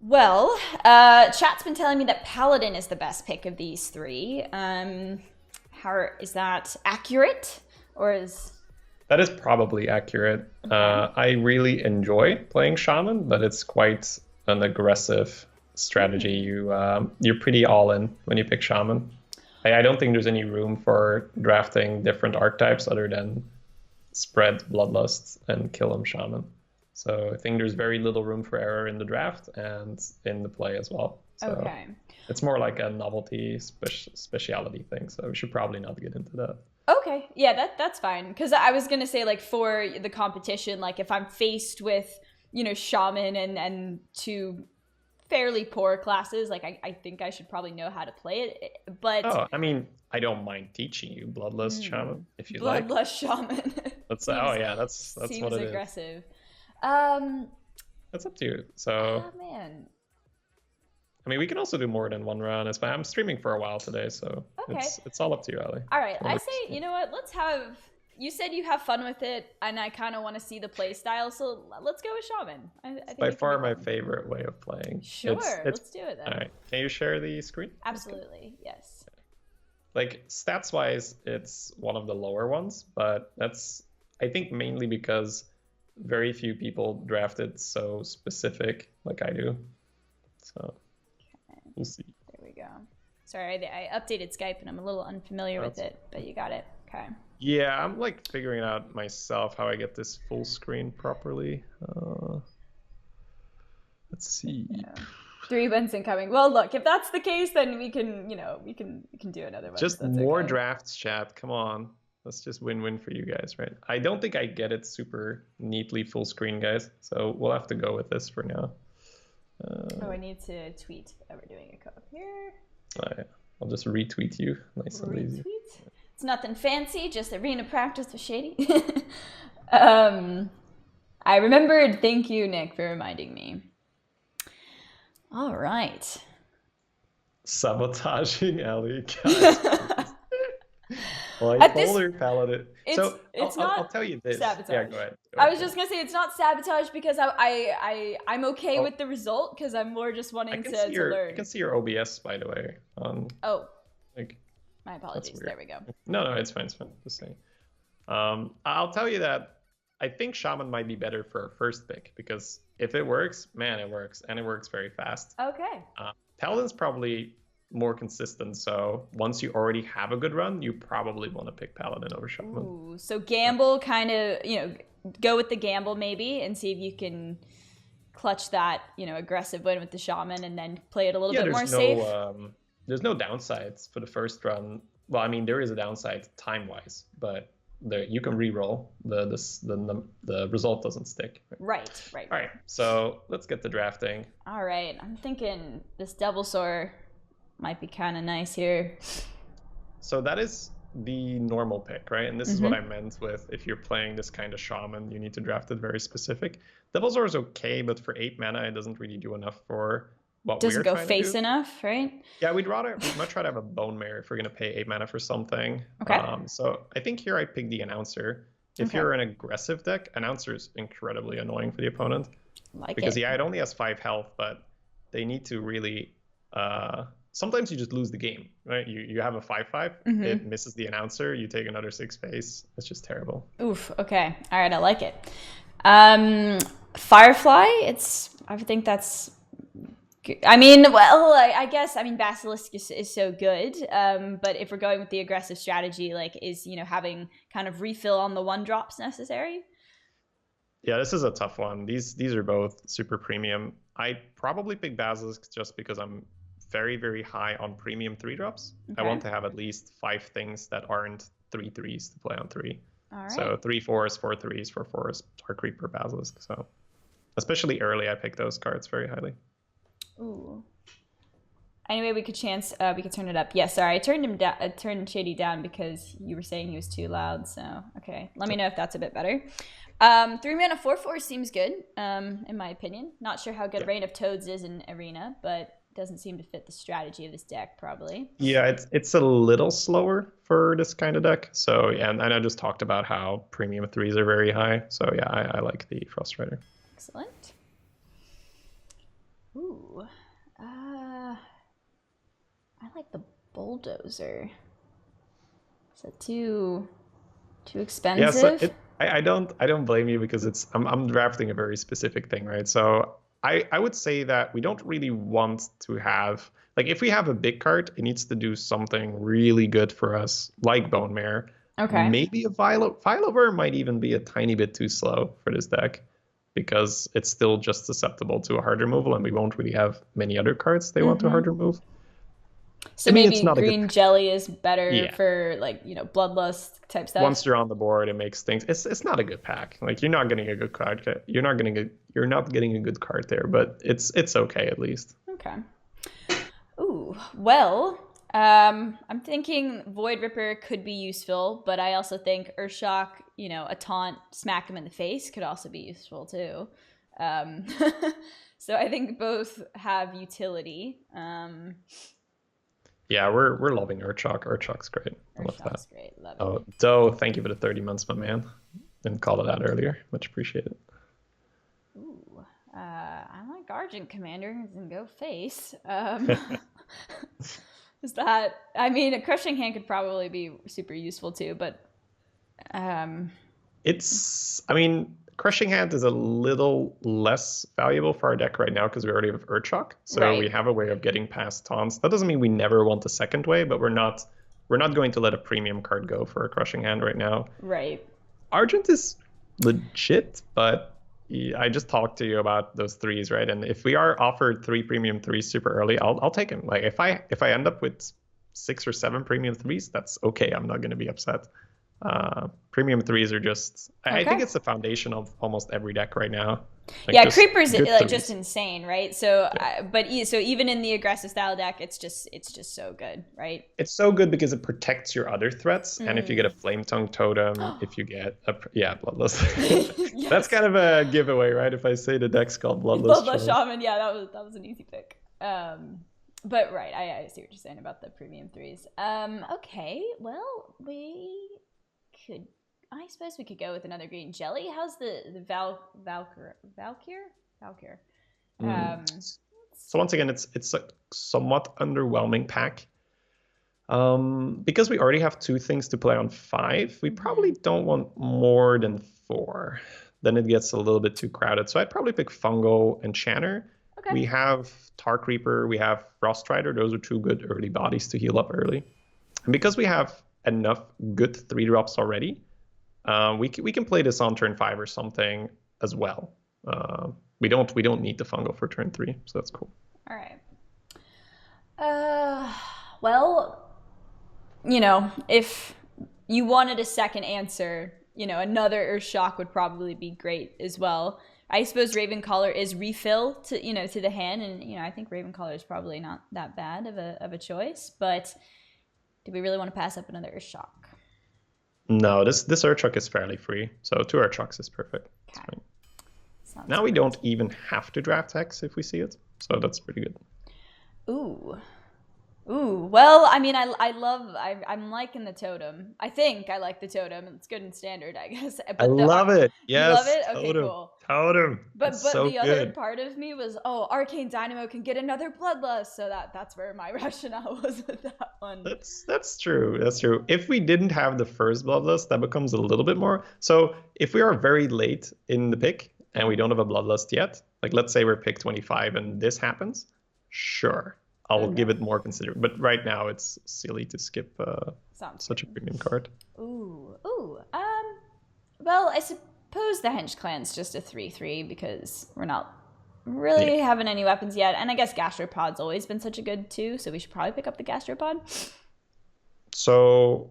Well, chat's been telling me that Paladin is the best pick of these three. How is that accurate, or is That is probably accurate. okay? I really enjoy playing Shaman, but it's quite an aggressive strategy. Hmm. You're pretty all in when you pick Shaman. I don't think there's any room for drafting different archetypes other than spread Bloodlust and kill him Shaman. So I think there's very little room for error in the draft and in the play as well. So Okay. it's more like a novelty speciality thing. So we should probably not get into that. Okay, yeah, that's fine. Because I was gonna say, like, for the competition, like, if I'm faced with, shaman and two fairly poor classes, like, I think I should probably know how to play it. But Oh, I mean, I don't mind teaching you Bloodlust mm, Shaman if you like. bloodlust shaman That's oh seems yeah, that's what it is. aggressive. Um, That's up to you. So man. I mean, we can also do more than one run. It's fine. I'm streaming for a while today, so Okay. it's all up to you, Ellie. All right. I Whatever. say, you know what? Let's have. You said you have fun with it, and I kind of want to see the play style. So let's go with shaman. I think By it can be far my fun. favorite way of playing. Sure. It's Let's do it all then. right. Can you share the screen? That's good. Absolutely. Yes. Like stats wise, it's one of the lower ones, but that's I think mainly because very few people drafted so specific like I do. So we'll see. There we go. Sorry, I updated Skype and I'm a little unfamiliar with That's it, but you got it. Okay. Yeah, I'm like figuring out myself how I get this full screen properly. Let's see. Yeah. 3 wins incoming. Well, look, if that's the case, then we can, we can do another one. Just So that's more okay. drafts, chat. Come on. Let's just win-win for you guys, right? I don't think I get it super neatly full screen, guys. So we'll have to go with this for now. Oh, I need to tweet that we're doing a code here. Yeah. I'll just retweet you. Nice and lazy. Retweet. It's nothing fancy, just arena practice with Shady. um, I remembered. Thank you, Nick, for reminding me. All right. Sabotaging Ellie, guys. At this, Bipolar paladin. So it's I'll not tell you this. Yeah, sabotage. go ahead. Go I ahead, was go just ahead. gonna say it's not sabotage because I'm okay Oh, with the result because I'm more just I wanting can to see to I can learn. see your OBS by the way. Oh, Like my that's apologies. weird. There we go. No, it's fine. It's fine. Just saying. I'll tell you that I think Shaman might be better for a first pick because if it works, man, it works, and it works very fast. Okay. Paladin's probably more consistent, so once you already have a good run, you probably want to pick Paladin over Shaman. Ooh, so gamble kind of, go with the gamble maybe and see if you can clutch that, aggressive win with the shaman and then play it a little Yeah, bit more safe. there's no downsides for the first run. Well, I mean, there is a downside time-wise, but you can re-roll. The result doesn't stick. Right, right, All right. right, so let's get to drafting. All right. I'm thinking this Devil Sore might be kind of nice here. So that is the normal pick, right? And this is what I Mm-hmm. meant with if you're playing this kind of shaman, you need to draft it very specific. Devil's Roar is okay, but for 8 mana, it doesn't really do enough for what Doesn't we're go trying to face do. enough, right? Yeah, we'd much rather have a Bone Mare if we're gonna pay 8 mana for something. Okay. So I think here I pick the Announcer. If Okay. you're an aggressive deck, Announcer is incredibly annoying for the opponent Like because it. yeah, it only has 5 health, but they need to really. Sometimes you just lose the game, right? You have a 5/5, it Mm-hmm. misses the Announcer, you take another 6 face. It's just terrible. Oof. Okay. All right. I like it. Um, Firefly. I think that's. I mean, well, I guess. I mean, Basilisk is so good. But if we're going with the aggressive strategy, like, is having kind of refill on the 1 drops necessary? Yeah, this is a tough one. These are both super premium. I probably pick Basilisk just because I'm very, very high on premium 3 drops. I Okay. want to have at least 5 things that aren't 3/3s to play on 3. All So right. 3/4s, 4/3s, 4/4s, Dark Reaper, Basilisk. So especially early, I pick those cards very highly. Ooh. Anyway, we could turn it up. Yeah, sorry, I turned him down. I turned Shady down because you were saying he was too loud. So okay, let me know if that's a bit better. 3 mana 4/4 seems good. In my opinion, not sure how good Yeah. Reign of Toads is in Arena, but doesn't seem to fit the strategy of this deck probably. Yeah, it's a little slower for this kind of deck. So yeah, and I just talked about how premium 3s are very high. So yeah, I like the Frost Rider. Excellent. Ooh. I like the Bulldozer. Is that too Yeah, so expensive? I don't blame you because I'm drafting a very specific thing, right? So I would say that we don't really want to have like if we have a big card, it needs to do something really good for us, like Bone Mare. Okay. Maybe a Vilover might even be a tiny bit too slow for this deck because it's still just susceptible to a hard removal, and we won't really have many other cards they want to hard remove. So I mean, it's maybe not a good green jelly is better yeah. for like, bloodlust type stuff. Once you're on the board, it makes things. It's not a good pack. Like you're not getting a good card. You're not getting a good card there, but it's okay at least. Okay. Ooh, well, I'm thinking Void Ripper could be useful, but I also think Earthshock, a taunt, smack him in the face could also be useful too. Um, so I think both have utility. Yeah, we're loving Urchok. Urchok's great. I love that. Earthshock's great. Love it. Oh, Doe, thank you for the 30 months, my man. Didn't call it out earlier. Much appreciated. Ooh, I like Argent Commander and go face. Is that? I mean, a Crushing Hand could probably be super useful too, but um, I mean, Crushing Hand is a little less valuable for our deck right now because we already have Urchok. So we right, have a way of getting past taunts. That doesn't mean we never want a second way, but we're not going to let a premium card go for a Crushing Hand right now. right. Argent is legit, but I just talked to you about those threes, right? And if we are offered 3 premium 3s super early, I'll take him. Like if I end up with 6 or 7 premium 3s, that's okay. I'm not going to be upset. Premium 3s are just I think Okay. it's the foundation of almost every deck right now. Like Yeah, just Creeper's good like just threes. insane, right? So, Yeah. so even in the aggressive style deck, it's just so good, right? It's so good because it protects your other threats, and if you get a Mm. Flame Tongue Totem, if you get a yeah Bloodlust, that's Yes, kind of a giveaway, right? If I say the deck's called Bloodlust Bloodlust. Shaman. Yeah, that was an easy pick. But right, I see what you're saying about the premium threes. Okay, well could. I suppose we could go with another green jelly. How's the Valkyr? Mm. Um, So once again, it's a somewhat underwhelming pack. Because we already have 2 things to play on 5, we probably don't want more than 4. Then it gets a little bit too crowded. So I'd probably pick Fungo and Channer. okay. We have Tar Creeper, we have Frost Strider. Those are 2 good early bodies to heal up early. And because we have enough good 3 drops already, we can play this on turn 5 or something as well. We don't need the Fungo for turn 3, so that's cool. All right. Well, if you wanted a second answer, another Earth Shock would probably be great as well. I suppose Ravencaller is refill to the hand, and I think Ravencaller is probably not that bad of a choice. But do we really want to pass up another Earth Shock? No, this Urchok is fairly free, so 2 Urchoks is perfect. It's Okay, fine. sounds Now we good. don't even have to draft Hex if we see it, so that's pretty good. Ooh, ooh. Well, I mean, I'm liking the totem. I think I like the totem. It's good in standard, I guess. I But love it. you love Yes, it? Okay, totem, cool. totem. But It's but so the other good. part of me was, oh, Arcane Dynamo can get another Bloodlust, so that's where my rationale was with that one. That's true. That's true. If we didn't have the first Bloodlust, that becomes a little bit more. So if we are very late in the pick and we don't have a Bloodlust yet, like let's say we're pick 25 and this happens, sure, I'll Okay, give it more consideration. But right now it's silly to skip sounds such a good. premium card. Ooh, ooh. Well, I suppose the Henge Clan's just a 3/3 because we're not Yeah. really having any weapons yet, and I guess Gastropod's always been such a good too, so we should probably pick up the Gastropod. So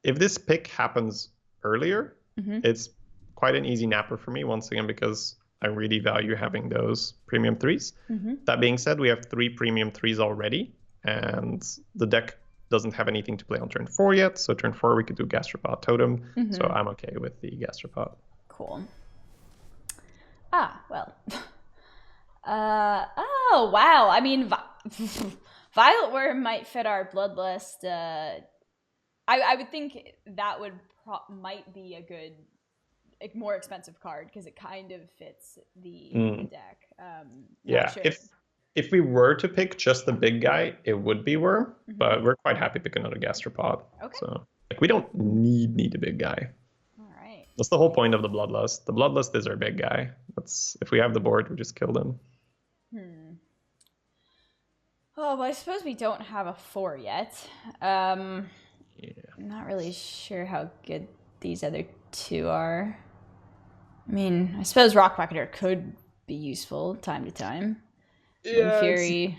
if this pick happens earlier, Mm-hmm. it's quite an easy napper for me, once again, because I really value having those premium 3s. Mm-hmm. That being said, we have 3 premium 3s already, and the deck doesn't have anything to play on turn 4 yet. So turn 4, we could do Gastropod Totem. So Mm-hmm. I'm okay with the Gastropod. Cool. Well. Oh, wow. I mean, Violet Worm might fit our Bloodlust. I would think that might be a good, like, more expensive card because it kind of fits the Mm, deck. Not yeah, sure. if we were to pick just the big guy, it would be Worm, but we're quite happy picking another Gastropod. Okay. So like we don't need a big guy. All right. That's the whole point of the Bloodlust. The Bloodlust is our big guy. That's if we have the board, we just kill them. Oh, well, I suppose we don't have a 4 yet. Yeah. I'm not really sure how good these other 2 are. I mean, I suppose Rock Pocketer could be useful time to time. Yeah, Fury.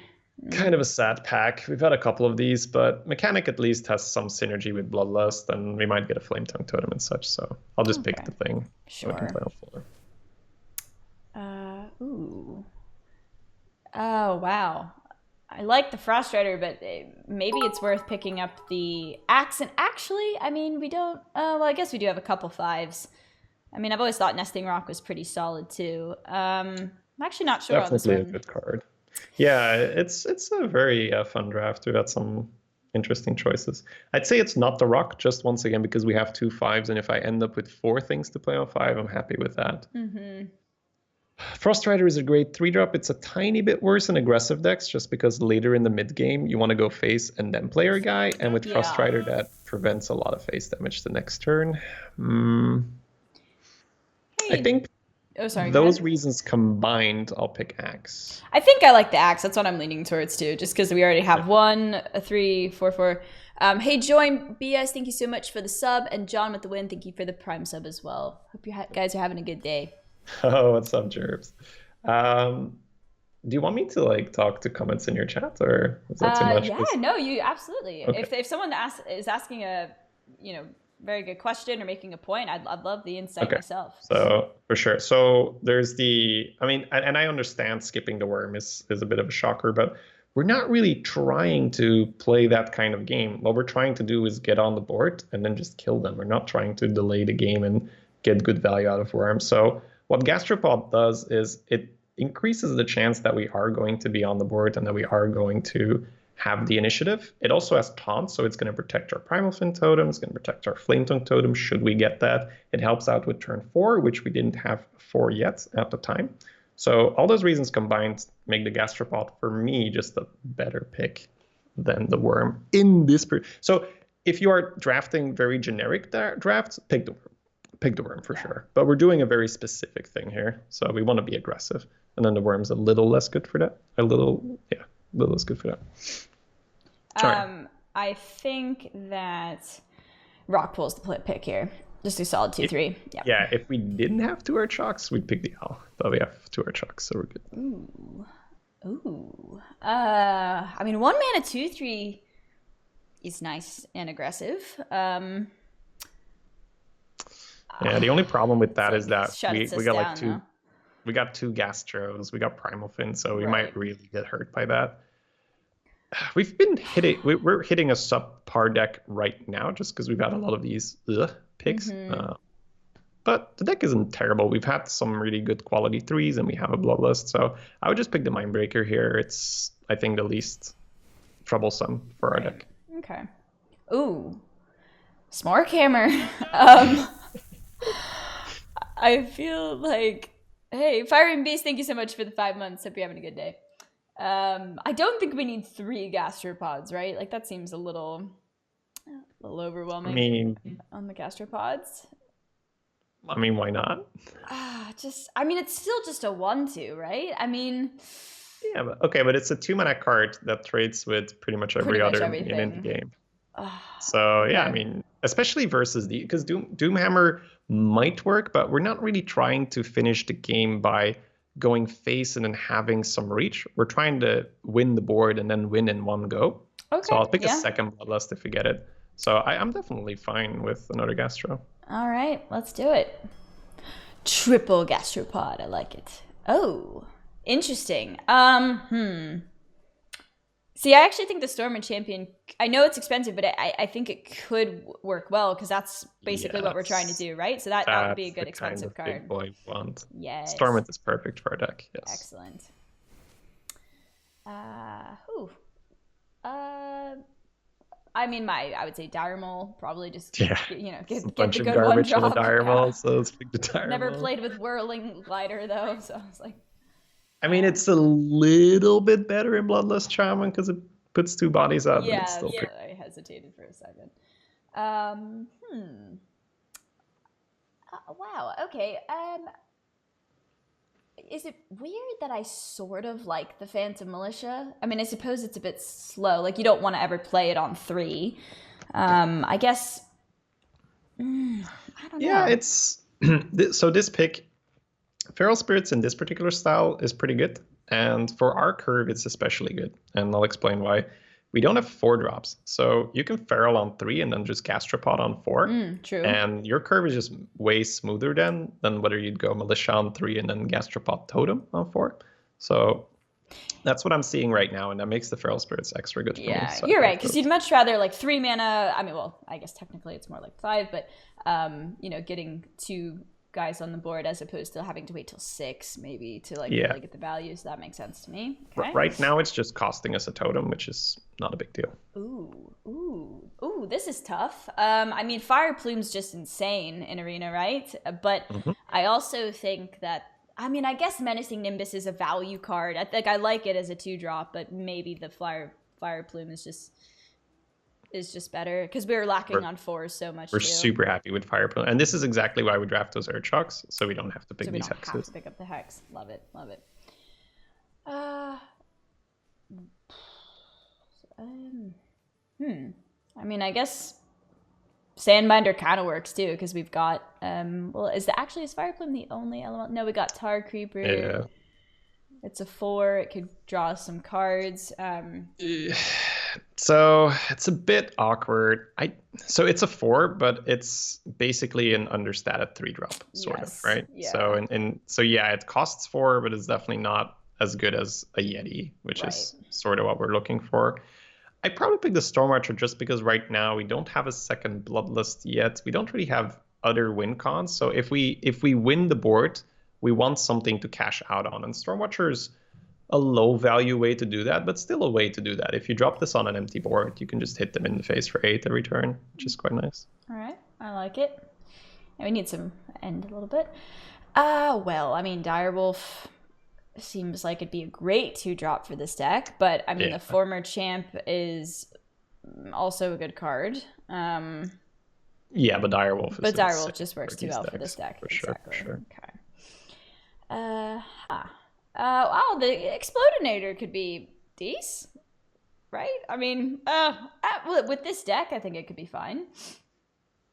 Kind of a sad pack. We've had a couple of these, but Mechanic at least has some synergy with Bloodlust, and we might get a Flame Tongue Totem and such, so I'll just pick the thing. Sure. So I can play on 4. Ooh. Oh, wow. I like the Frost Rider, but maybe it's worth picking up the Axe. And actually, I mean, we don't... well, I guess we do have a couple 5s. I mean, I've always thought Nesting Rock was pretty solid, too. I'm actually not sure Definitely on this a one. good card. Yeah, it's a very fun draft. We've had some interesting choices. I'd say it's not the Rock, just once again, because we have 2 5s, and if I end up with 4 things to play on 5, I'm happy with that. Frost Rider is a great 3-drop. It's a tiny bit worse in aggressive decks, just because later in the mid game you want to go face and then play your guy, and with Frost Rider that prevents a lot of face damage the next turn. I think those reasons combined, I'll pick Axe. I think I like the Axe. That's what I'm leaning towards too, just because we already have 1, a 3, 4, 4. Hey, Join BS, thank you so much for the sub, and John with the win, thank you for the Prime sub as well. Hope you guys are having a good day. Oh, what's up, Jerps? Do you want me to like talk to comments in your chat, or is that too much? Yeah, no, you absolutely. Okay. If someone is asking a very good question or making a point, I'd love the insight myself. So for sure. So there's and I understand skipping the Worm is a bit of a shocker, but we're not really trying to play that kind of game. What we're trying to do is get on the board and then just kill them. We're not trying to delay the game and get good value out of Worm. So what Gastropod does is it increases the chance that we are going to be on the board and that we are going to have the initiative. It also has taunt, so it's going to protect our Primal Fin Totem, it's going to protect our Flame Tongue Totem should we get that. It helps out with turn 4, which we didn't have 4 yet at the time. So all those reasons combined make the Gastropod, for me, just a better pick than the Worm in this So if you are drafting very generic drafts, pick the Worm. Pick the Worm for sure. But we're doing a very specific thing here, so we want to be aggressive. And then the Worm's a little less good for that. A little less good for that. I think that Rock Pool's the pick here. Just a solid 2-3. Yeah, if we didn't have 2 Archocks, we'd pick the Owl. But we have 2 Archocks, so we're good. Ooh. I mean, 1 mana 2-3 is nice and aggressive. Yeah, the only problem with that is that we got like down, 2. We got 2 Gastros, we got Primal Fin, so we might really get hurt by that. We've been hitting, we're hitting a subpar deck right now just because we've had a lot of these picks. But the deck isn't terrible. We've had some really good quality 3s and we have a Bloodlust, so I would just pick the Mindbreaker here. It's, I think, the least troublesome for our deck. Okay. Ooh. Smork Hammer. I feel like, hey, Firing Beast, thank you so much for the 5 months. Hope you're having a good day. I don't think we need 3 Gastropods, right? Like that seems a little overwhelming. On the Gastropods. I mean, why not? It's still just a 1/2, right? I mean, yeah, but it's a 2-mana card that trades with pretty much every other minion in the game. So yeah, I mean, especially versus because Doomhammer might work, but we're not really trying to finish the game by going face and then having some reach. We're trying to win the board and then win in one go. Okay, so I'll pick a second Bloodlust if we get it. So I'm definitely fine with another Gastro. All right, let's do it. Triple Gastropod, I like it. Oh, interesting. See, I actually think the Storm and Champion, I know it's expensive, but I think it could work well because that's basically what we're trying to do, right? So that would be a good expensive card. Big boy want. Yes. Stormwind is perfect for our deck, yes. Excellent. I would say Dire Mole, probably just, get the good garbage one on drop. the Dire Mole, so let's pick the Dire Mole. Never played with Whirling Glider, though, so I was like... I mean, it's a little bit better in Bloodlust Shaman because it puts 2 bodies up, but it's Yeah, still yeah, pretty. I hesitated for a second. Um, hmm. Wow. Okay. Is it weird that I sort of like the Phantom Militia? I mean, I suppose it's a bit slow. Like, you don't want to ever play it on 3. I guess. I don't Yeah, know. it's so this pick, Feral Spirits in this particular style is pretty good, and for our curve, it's especially good. And I'll explain why. We don't have 4 drops, so you can Feral on 3 and then just Gastropod on 4, True. and your curve is just way smoother than whether you'd go Militia on 3 and then Gastropod Totem on 4. So that's what I'm seeing right now, and that makes the Feral Spirits extra good for me. Yeah, So I you're right. like Because those. you'd much rather like 3 mana. I mean, well, I guess technically it's more like 5, but getting 2 guys on the board as opposed to having to wait till 6 maybe to like Yeah. really get the value. So that makes sense to me. Okay. Right now, it's just costing us a totem, which is not a big deal. Ooh, this is tough. I mean, Fire Plume's just insane in Arena, right? But I also think that, I mean, I guess Menacing Nimbus is a value card. I think I like it as a 2-drop, but maybe the Fire Plume is just better because we were lacking We're, on 4 so much we're too. super happy with Fireplume, and this is exactly why we draft those Earthshocks, so we don't have to pick So we these don't have hexes. to pick up the hex. Love it. I mean, I guess Sandbinder kind of works too because we've got well, is Fire Plume the only element? No, we got Tar Creeper. Yeah. It's a 4. It could draw some cards. So it's a bit awkward. So it's a 4, but it's basically an understated 3-drop, sort of, right? Yeah. So yeah, it costs 4, but it's definitely not as good as a Yeti, which is sort of what we're looking for. I probably pick the Stormwatcher just because right now we don't have a second Bloodlust yet. We don't really have other win cons. So if we win the board, we want something to cash out on. And Stormwatcher is a low value way to do that, but still a way to do that. If you drop this on an empty board, you can just hit them in the face for 8 every turn, which is quite nice. All right, I like it. And we need some end a little bit. Well, I mean, Direwolf seems like it'd be a great 2-drop for this deck, but I mean, the former champ is also a good card. Yeah, but Direwolf just works too well for this deck. For sure. Okay. Wow, the Explodinator could be decent, right? I mean, with this deck, I think it could be fine.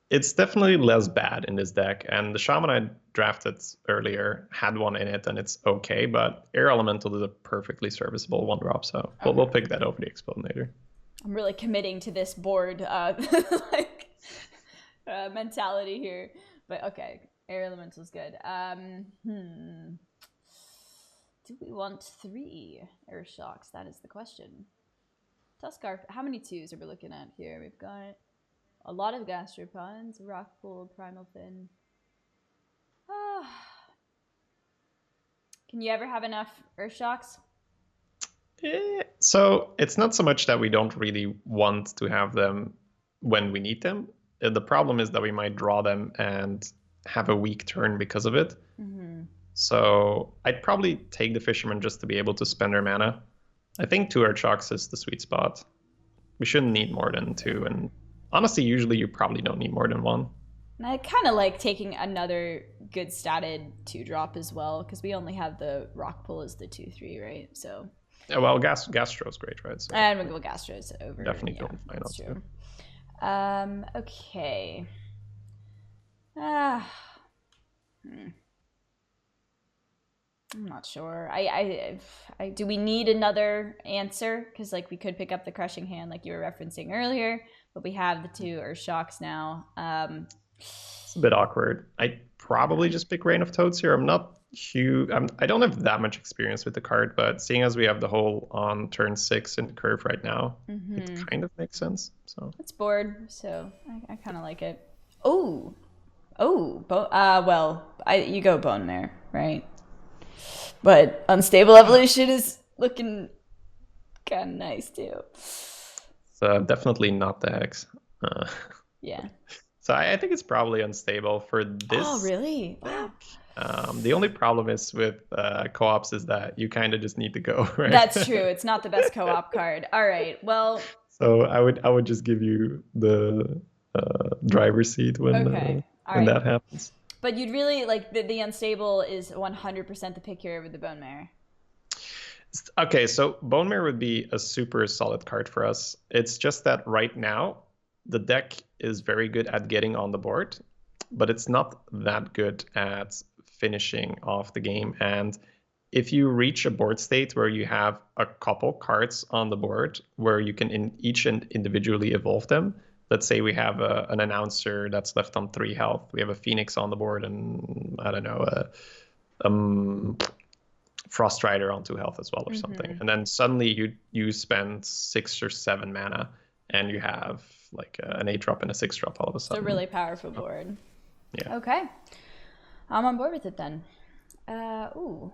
It's definitely less bad in this deck, and the Shaman I drafted earlier had one in it, and it's okay, but Air Elemental is a perfectly serviceable 1-drop, so we'll pick that over the Explodinator. I'm really committing to this board mentality here, but okay, Air Elemental is good. Do we want 3 Air Shocks? That is the question. Tuskar, how many 2s are we looking at here? We've got a lot of Gastropods, Rockpool, Primal Fin. Can you ever have enough Earthshocks? So it's not so much that we don't really want to have them when we need them. The problem is that we might draw them and have a weak turn because of it. So I'd probably take the Fisherman just to be able to spend our mana. I think 2 Earthshocks is the sweet spot. We shouldn't need more than 2, and honestly, usually you probably don't need more than 1. And I kind of like taking another good statted 2-drop as well, because we only have the Rockpool as the 2/3, right? So. Yeah, well, Gastro's great, right? So and we'll go Gastro's over. Definitely going final. That's true. Okay. I'm not sure. I do we need another answer? Because like we could pick up the Crushing Hand like you were referencing earlier, but we have the 2 Earthshocks now. It's a bit awkward. I'd probably just pick Rain of Toads here. I'm not huge. I don't have that much experience with the card, but seeing as we have the hole on turn 6 in the curve right now, it kind of makes sense. So it's board, so I kind of like it. Oh, well, you go Bone Mare, right? But Unstable Evolution is looking kind of nice too. It's definitely not the hex. Yeah. So I think it's probably unstable for Oh, this. really? Wow. The only problem is with co-ops is that you kind of just need to go, right? That's true. It's not the best co-op card. All right. Well, So I would just give you the driver's seat okay. All when right. that happens. But you'd really like the unstable is 100% the pick here over the bone mare. Okay, so Bone Mirror would be a super solid card for us. It's just that right now the deck is very good at getting on the board, but it's not that good at finishing off the game. And if you reach a board state where you have a couple cards on the board where you can each individually evolve them, let's say we have an announcer that's left on 3 health, we have a Phoenix on the board, and I don't know, um, Frost Rider on 2 health as well or something. And then suddenly you spend 6 or 7 mana and you have like an 8-drop and a 6-drop all of a It's a sudden. really powerful board. Yeah. Okay. I'm on board with it then. Ooh.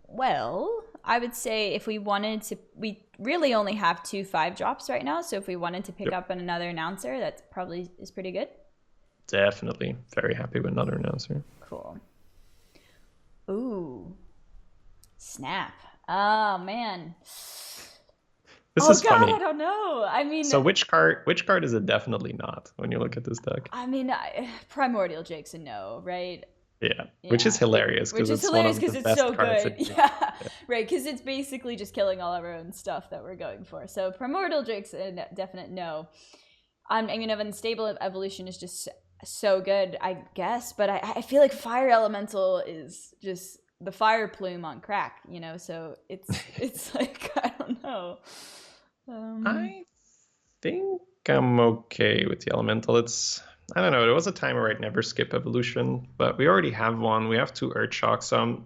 Well, I would say if we wanted to, we really only have 2 5-drops right now. So if we wanted to pick up another announcer, that probably is pretty good. Definitely. Very happy with another announcer. Cool. Ooh. Snap. Oh, man. This is God, funny. I don't know. I mean, So which card is it definitely not when you look at this deck? I mean, Primordial Jake's a no, right? Yeah, which is hilarious Which because is it's one hilarious of because the it's best so cards good. in the game. Yeah, right. Because it's basically just killing all of our own stuff that we're going for. So Primordial Drake's a definite no. I mean, Unstable Evolution is just so good, I guess. But I feel like Fire Elemental is just the fire plume on crack, you know. So it's like I don't know. I think I'm okay with the elemental. I don't know. There was a time where I'd never skip evolution, but we already have one. We have 2 Earthshocks, so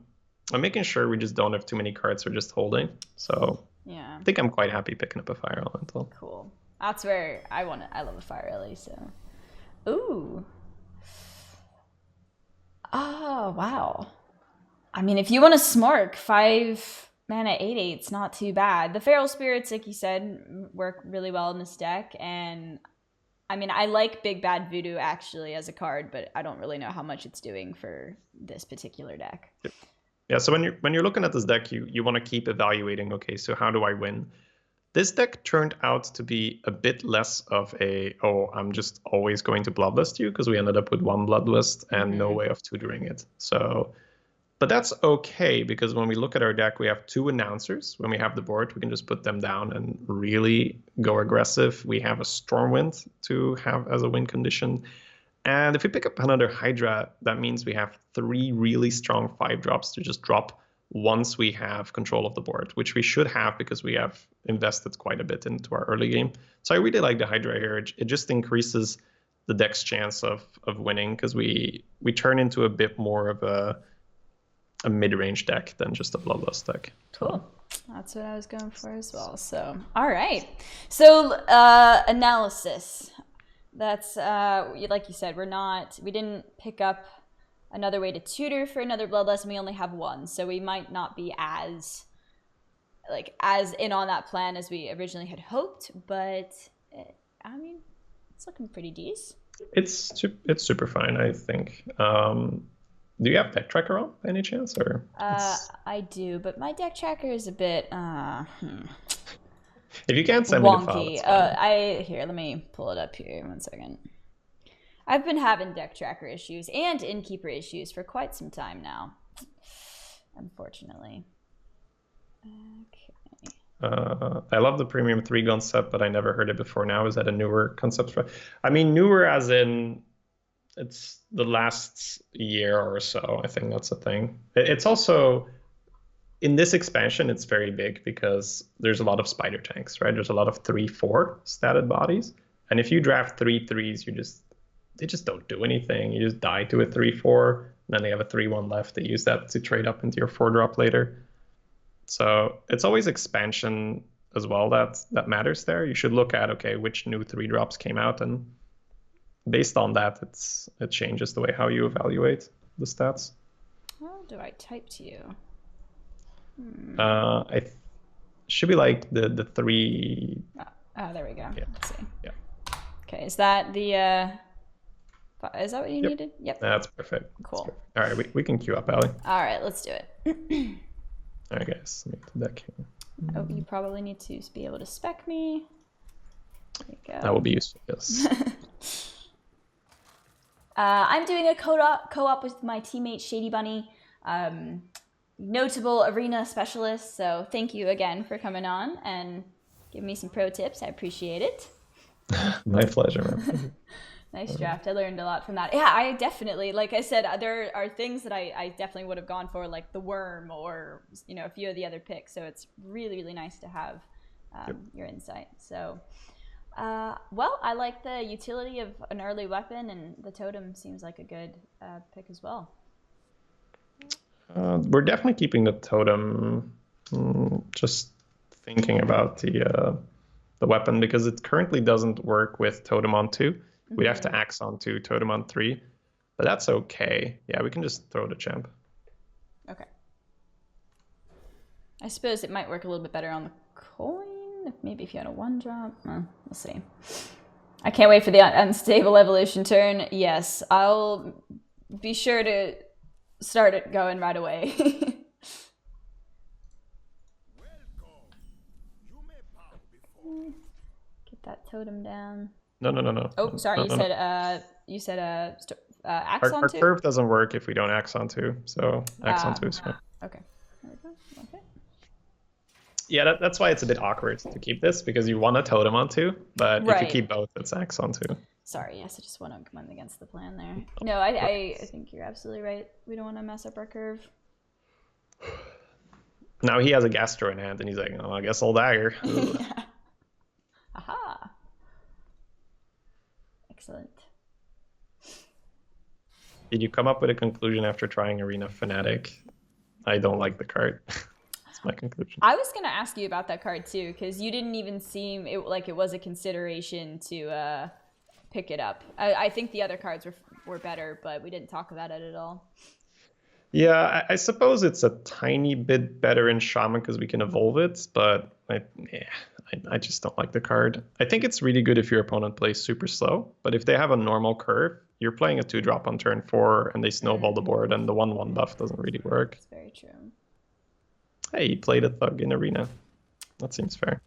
I'm making sure we just don't have too many cards we're just holding. So Yeah. I think I'm quite happy picking up a fire elemental. Cool. That's where I love a fire Ellie, so. Ooh. Oh, wow. I mean, if you want to smork 5 mana 8/8, it's not too bad. The Feral Spirits, like you said, work really well in this deck, and I mean, I like Big Bad Voodoo actually as a card, but I don't really know how much it's doing for this particular deck. Yeah, so when you're looking at this deck, you want to keep evaluating, okay, so how do I win? This deck turned out to be a bit less of I'm just always going to Bloodlust you, because we ended up with 1 Bloodlust and no way of tutoring it. So, but that's okay, because when we look at our deck, we have 2 announcers. When we have the board, we can just put them down and really go aggressive. We have a Stormwind to have as a win condition. And if we pick up another Hydra, that means we have 3 really strong 5-drops to just drop once we have control of the board, which we should have because we have invested quite a bit into our early game. So I really like the Hydra here. It just increases the deck's chance of winning because we turn into a bit more of a mid-range deck than just a Bloodlust deck. Cool. That's what I was going for as well. So, all right. So, analysis. That's like you said, we didn't pick up another way to tutor for another Bloodlust, and we only have 1, so we might not be as in on that plan as we originally had hoped. But I mean, it's looking pretty decent. It's super fine, I think. Do you have Deck Tracker on by any chance, or? I do, but my Deck Tracker is a bit If you can't send me the wonky. file, Here, let me pull it up here. 1 second. I've been having Deck Tracker issues and Innkeeper issues for quite some time now, unfortunately. Okay. I love the Premium 3-gun set, but I never heard it before now. Is that a newer concept? I mean, newer as in it's the last year or so. I think that's a thing. It's also, in this expansion, it's very big because there's a lot of spider tanks, right? There's a lot of 3/4 statted bodies. And if you draft 3/3s, they just don't do anything. You just die to a 3/4, and then they have a 3/1 left. They use that to trade up into your 4-drop later. So it's always expansion as well that matters there. You should look at, okay, which new 3-drops came out, and based on that, it changes the way how you evaluate the stats. How do I type to you? Should be like the 3. Oh, there we go. Yeah. Let's see. Yeah. Okay, is that the Is that what you Yep. needed? Yep. That's perfect. Cool. That's perfect. All right, we can queue up, Allie. All right, let's do it. All right, guys, let me get the deck here. Oh, you probably need to be able to spec me. There you go. That will be useful, yes. I'm doing a co-op with my teammate Shadybunny, notable arena specialist. So thank you again for coming on and giving me some pro tips. I appreciate it. My pleasure, man. Nice draft. I learned a lot from that. Yeah, I definitely, like I said, there are things that I definitely would have gone for, like the worm or a few of the other picks. So it's really, really nice to have your insight. So. Well, I like the utility of an early weapon, and the totem seems like a good pick as well. We're definitely keeping the totem. Just thinking about the weapon, because it currently doesn't work with totem on 2. We'd have to axe on 2, totem on 3, but that's okay. Yeah, we can just throw the champ. Okay. I suppose it might work a little bit better on the coin. Maybe if you had a 1-drop. We'll see. I can't wait for the unstable evolution turn. Yes, I'll be sure to start it going right away. Get that totem down. No. Oh, sorry. You said axe on 2? Our curve doesn't work if we don't axe on 2, so axe on 2 is fine. Okay. There we go. Okay. Yeah, that's why it's a bit awkward to keep this, because you want a totem on 2, but if you keep both, it's axe on 2. Sorry, yes, I just want to come in against the plan there. No, I think you're absolutely right. We don't want to mess up our curve. Now he has a Gastro in hand, and he's like, oh, I guess I'll dagger. Yeah. Aha. Excellent. Did you come up with a conclusion after trying Arena Fanatic? I don't like the card. That's my conclusion. I was going to ask you about that card too, because you didn't even seem like it was a consideration to pick it up. I think the other cards were better, but we didn't talk about it at all. Yeah, I suppose it's a tiny bit better in Shaman because we can evolve it, but I just don't like the card. I think it's really good if your opponent plays super slow, but if they have a normal curve, you're playing a 2-drop on turn 4 and they snowball the board, and the 1/1 buff doesn't really work. That's very true. Hey, he played a thug in Arena. That seems fair.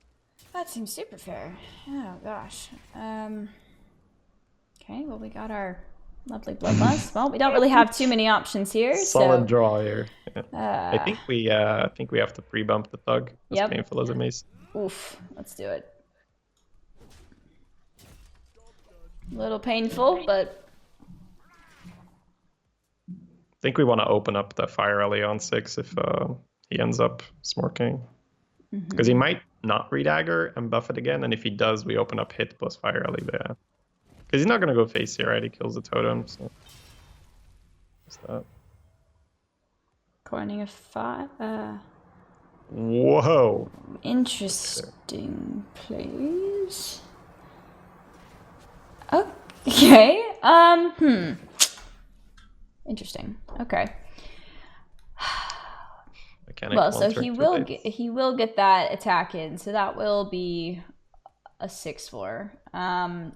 That seems super fair. Oh gosh. Okay, well we got our lovely bloodlust. Well, we don't really have too many options here. Solid draw here. Yeah. I think we have to pre-bump the thug, as painful as it may seem. Oof, let's do it. A little painful, but I think we want to open up the Fire Alley on 6 if he ends up smorking. Because he might not redagger and buff it again, and if he does, we open up hit plus Fire Alley there. Because he's not going to go face here, right? He kills the totem, so... What's that? Coining of 5. Whoa! Interesting plays. Okay. Interesting. Okay. Well, so he will get that attack in, so that will be a 6/4.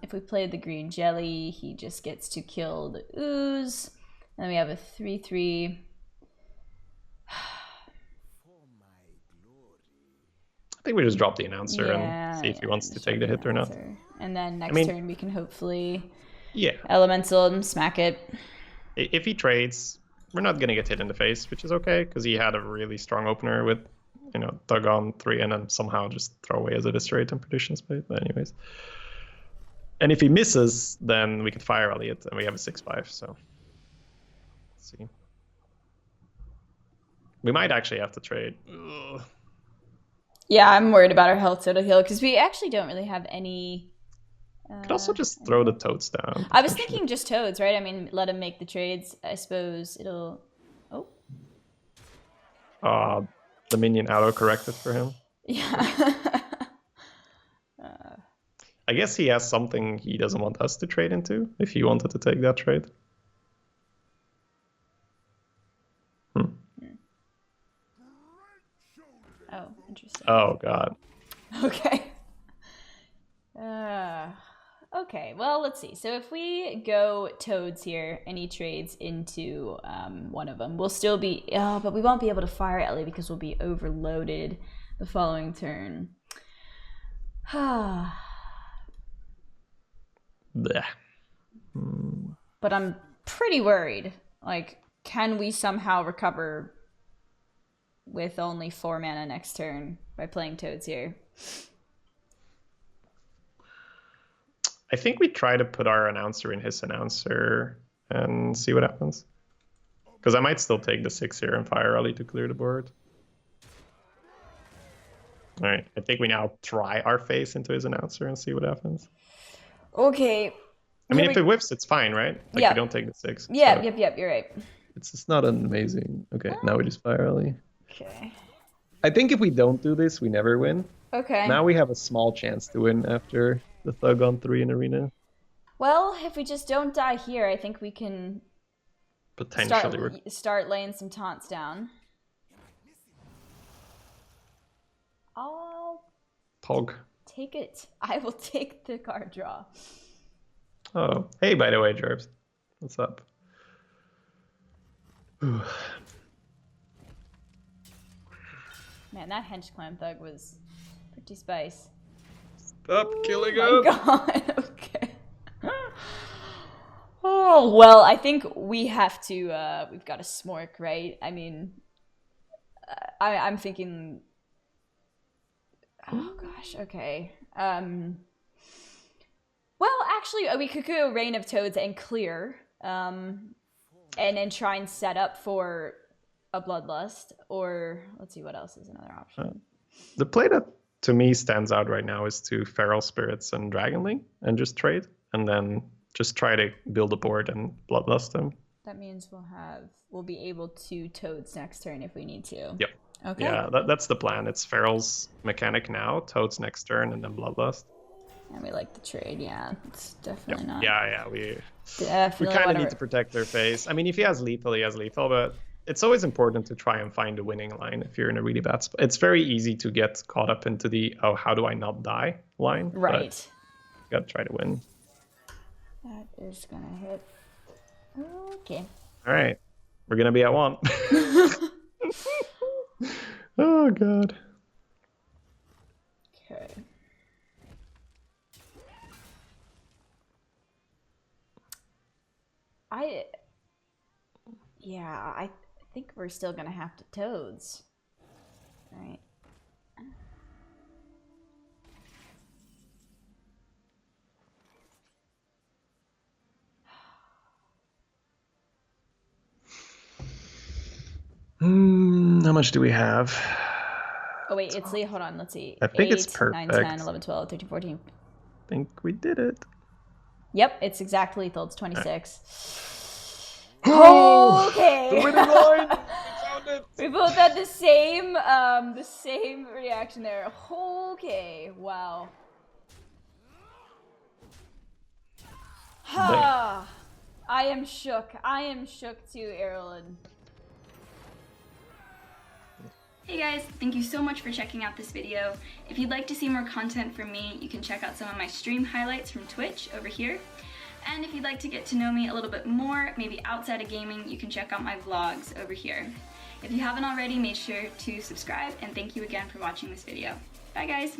If we played the green jelly, he just gets to kill the ooze. And then we have a 3/3. I think we just drop the announcer and see if he wants to take the hit or not. And then next turn we can hopefully Yeah. Elemental and smack it. If he trades, we're not going to get hit in the face, which is okay, because he had a really strong opener with, you know, Thug on 3 and then somehow just throw away as a straight and Perdition Spade. But anyways. And if he misses, then we could Fire Elliot and we have a 6/5, so. Let's see. We might actually have to trade. Ugh. Yeah, I'm worried about our health total heal, because we actually don't really have any... Could also just throw the toads down. I was thinking just toads, right? I mean, let him make the trades. I suppose it'll... Oh. The minion auto-corrected for him. Yeah. I guess he has something he doesn't want us to trade into, if he wanted to take that trade. Oh, interesting. Oh, God. Okay. Okay, well, let's see. So if we go toads here and he trades into one of them, we'll still be... but we won't be able to fire Ellie because we'll be overloaded the following turn. Blech. But I'm pretty worried. Like, can we somehow recover with only 4 mana next turn by playing toads here? I think we try to put our announcer in his announcer and see what happens. Because I might still take the 6 here and fire Ellie to clear the board. All right, I think we now try our face into his announcer and see what happens. Okay. I mean, if it whiffs, it's fine, right? Like, we don't take the 6. Yeah, so yep, you're right. It's just not an amazing... Okay, now we just fire Ellie. Okay. I think if we don't do this, we never win. Okay. Now we have a small chance to win after the thug on 3 in arena. Well, if we just don't die here, I think we can potentially start laying some taunts down. I'll take it. I will take the card draw. Oh, hey, by the way, Jerbs. What's up? Man, that hench clan thug was pretty spice. Stop killing him! Oh my god, okay. Oh, well, I think we have to, we've got to smork, right? I mean, I'm thinking... Oh gosh, okay. Well, actually, we could go Reign of Toads and clear, and then try and set up for a Bloodlust, or let's see what else is another option. The play that to me stands out right now is to Feral Spirits and Dragonling and just trade, and then just try to build a board and Bloodlust them. That means we'll be able to Toads next turn if we need to. Yep. Okay. Yeah, that's the plan. It's Feral's mechanic now, Toads next turn, and then Bloodlust. And we like the trade, yeah. It's definitely not. Yeah, we definitely kind of need to protect their face. I mean, if he has lethal, he has lethal, but it's always important to try and find a winning line if you're in a really bad spot. It's very easy to get caught up into the, oh, how do I not die line? Right. You gotta try to win. That is gonna hit. Okay. All right. We're gonna be at 1. Oh, God. Okay. I think we're still gonna have to Toads. All right. How much do we have? Oh wait, it's hold on, let's see. I think 8, it's perfect. 9, 10, 11, 12, 13, 14. I think we did it. Yep, it's exactly lethal. It's 26. Oh, okay. The winning line. We found it. We both had the same reaction there. Okay, wow. I am shook. I am shook too, Erlen. Hey guys, thank you so much for checking out this video. If you'd like to see more content from me, you can check out some of my stream highlights from Twitch over here. And if you'd like to get to know me a little bit more, maybe outside of gaming, you can check out my vlogs over here. If you haven't already, make sure to subscribe, and thank you again for watching this video. Bye guys!